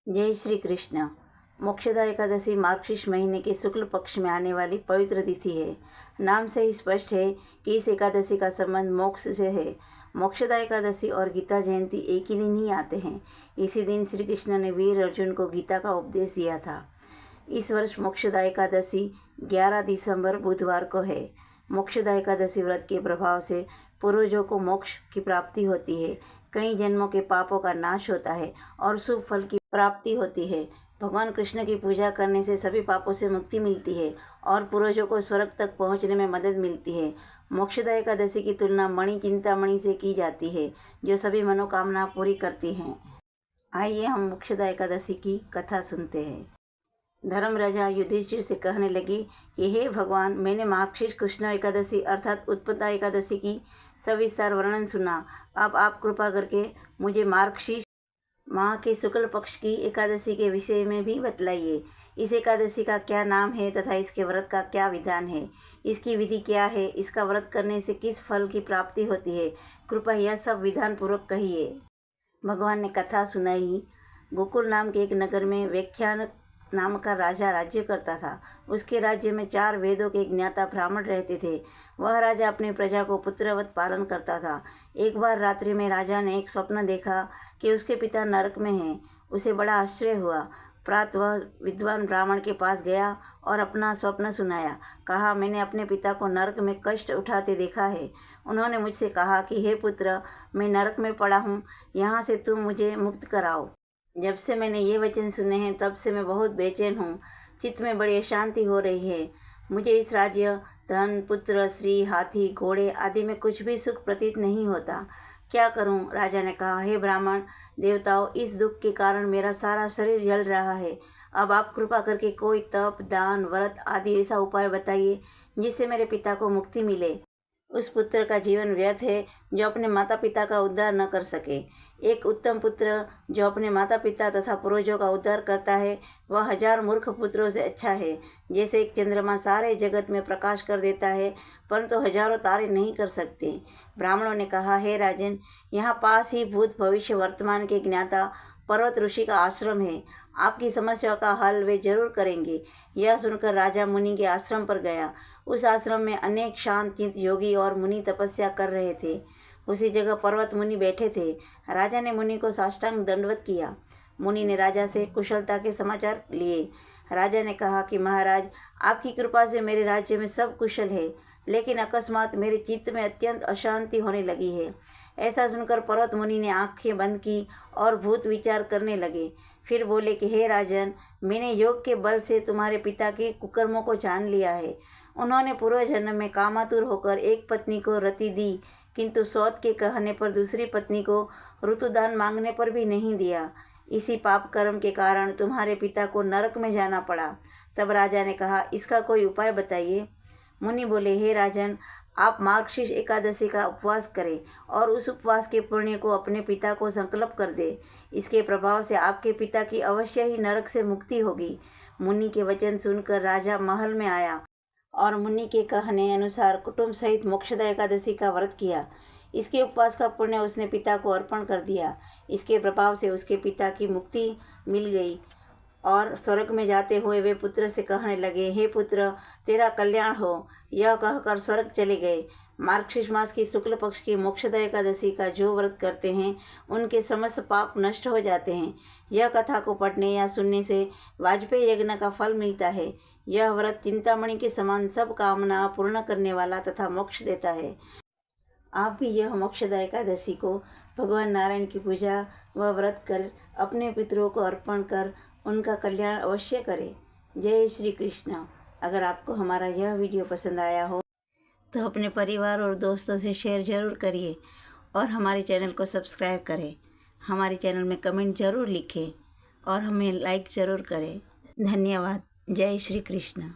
जय श्री कृष्ण। मोक्षदा एकादशी मार्गशीर्ष महीने के शुक्ल पक्ष में आने वाली पवित्र तिथि है। नाम से ही स्पष्ट है कि इस एकादशी का संबंध मोक्ष से है। मोक्षदा एकादशी और गीता जयंती एक ही दिन ही आते हैं। इसी दिन श्री कृष्ण ने वीर अर्जुन को गीता का उपदेश दिया था। इस वर्ष मोक्षदा एकादशी 11 दिसंबर बुधवार को है। मोक्षदा एकादशी व्रत के प्रभाव से पूर्वजों को मोक्ष की प्राप्ति होती है। कई जन्मों के पापों का नाश होता है और शुभ फल की प्राप्ति होती है। भगवान कृष्ण की पूजा करने से सभी पापों से मुक्ति मिलती है और पूर्वजों को स्वर्ग तक पहुंचने में मदद मिलती है। मोक्षदा एकादशी की तुलना मणि चिंतामणि से की जाती है, जो सभी मनोकामना पूरी करती हैं। आइए हम मोक्षदा एकादशी की कथा सुनते हैं। धर्मराजा युधिष्ठिर से कहने लगे कि हे भगवान, मैंने मार्गशीर्ष कृष्ण एकादशी अर्थात उत्पत्ता एकादशी की सविस्तार वर्णन सुना। अब आप कृपा करके मुझे मार्गशीर्ष माह के शुक्ल पक्ष की एकादशी के विषय में भी बतलाइए। इस एकादशी का क्या नाम है तथा इसके व्रत का क्या विधान है, इसकी विधि क्या है, इसका व्रत करने से किस फल की प्राप्ति होती है, कृपया यह सब विधान पूर्वक कहिए। भगवान ने कथा सुनाई। गोकुल नाम के एक नगर में व्याख्यान नाम का राजा राज्य करता था। उसके राज्य में 4 वेदों के ज्ञाता ब्राह्मण रहते थे। वह राजा अपनी प्रजा को पुत्रवत पालन करता था। एक बार रात्रि में राजा ने एक स्वप्न देखा कि उसके पिता नरक में हैं। उसे बड़ा आश्चर्य हुआ। प्रातः वह विद्वान ब्राह्मण के पास गया और अपना स्वप्न सुनाया। कहा, मैंने अपने पिता को नरक में कष्ट उठाते देखा है। उन्होंने मुझसे कहा कि हे पुत्र, मैं नरक में पड़ा हूँ, यहाँ से तुम मुझे मुक्त कराओ। जब से मैंने ये वचन सुने हैं तब से मैं बहुत बेचैन हूँ। चित्त में बड़ी अशांति हो रही है। मुझे इस राज्य, धन, पुत्र, स्त्री, हाथी, घोड़े आदि में कुछ भी सुख प्रतीत नहीं होता। क्या करूं? राजा ने कहा, हे ब्राह्मण देवताओं, इस दुख के कारण मेरा सारा शरीर जल रहा है। अब आप कृपा करके कोई तप, दान, व्रत आदि ऐसा उपाय बताइए जिससे मेरे पिता को मुक्ति मिले। उस पुत्र का जीवन व्यर्थ है जो अपने माता पिता का उद्धार न कर सके। एक उत्तम पुत्र जो अपने माता पिता तथा पूर्वजों का उद्धार करता है, वह 1000 मूर्ख पुत्रों से अच्छा है। जैसे एक चंद्रमा सारे जगत में प्रकाश कर देता है, परंतु हजारों तारे नहीं कर सकते। ब्राह्मणों ने कहा, हे राजन, यहाँ पास ही भूत भविष्य वर्तमान के ज्ञाता पर्वत ऋषि का आश्रम है। आपकी समस्या का हल वे जरूर करेंगे। यह सुनकर राजा मुनि के आश्रम पर गया। उस आश्रम में अनेक शांत चित्त योगी और मुनि तपस्या कर रहे थे। उसी जगह पर्वत मुनि बैठे थे। राजा ने मुनि को साष्टांग दंडवत किया। मुनि ने राजा से कुशलता के समाचार लिए। राजा ने कहा कि महाराज, आपकी कृपा से मेरे राज्य में सब कुशल है, लेकिन अकस्मात मेरे चित्त में अत्यंत अशांति होने लगी है। ऐसा सुनकर पर्वत मुनि ने आंखें बंद की और भूत विचार करने लगे। फिर बोले कि हे राजन, मैंने योग के बल से तुम्हारे पिता के कुकर्मों को जान लिया है। उन्होंने पूर्व जन्म में कामातुर होकर एक पत्नी को रति दी, किंतु सौत के कहने पर दूसरी पत्नी को ऋतुदान मांगने पर भी नहीं दिया। इसी पाप कर्म के कारण तुम्हारे पिता को नरक में जाना पड़ा। तब राजा ने कहा, इसका कोई उपाय बताइए। मुनि बोले, हे राजन, आप मार्गशीर्ष एकादशी का उपवास करें और उस उपवास के पुण्य को अपने पिता को संकल्प कर दे। इसके प्रभाव से आपके पिता की अवश्य ही नरक से मुक्ति होगी। मुनि के वचन सुनकर राजा महल में आया और मुनि के कहने अनुसार कुटुंब सहित मोक्षदा एकादशी का व्रत किया। इसके उपवास का पुण्य उसने पिता को अर्पण कर दिया। इसके प्रभाव से उसके पिता की मुक्ति मिल गई और स्वर्ग में जाते हुए वे पुत्र से कहने लगे, हे पुत्र, तेरा कल्याण हो। यह कहकर स्वर्ग चले गए। मार्गशीर्ष मास की शुक्ल पक्ष की मोक्षदा एकादशी का जो व्रत करते हैं, उनके समस्त पाप नष्ट हो जाते हैं। यह कथा को पढ़ने या सुनने से वाजपेयी यज्ञ का फल मिलता है। यह व्रत चिंतामणि के समान सब कामना पूर्ण करने वाला तथा मोक्ष देता है। आप भी यह मोक्षदा एकादशी को भगवान नारायण की पूजा व व्रत कर अपने पितरों को अर्पण कर उनका कल्याण अवश्य करें। जय श्री कृष्ण। अगर आपको हमारा यह वीडियो पसंद आया हो तो अपने परिवार और दोस्तों से शेयर ज़रूर करिए और हमारे चैनल को सब्सक्राइब करें। हमारे चैनल में कमेंट ज़रूर लिखें और हमें लाइक ज़रूर करें। धन्यवाद। जय श्री कृष्ण।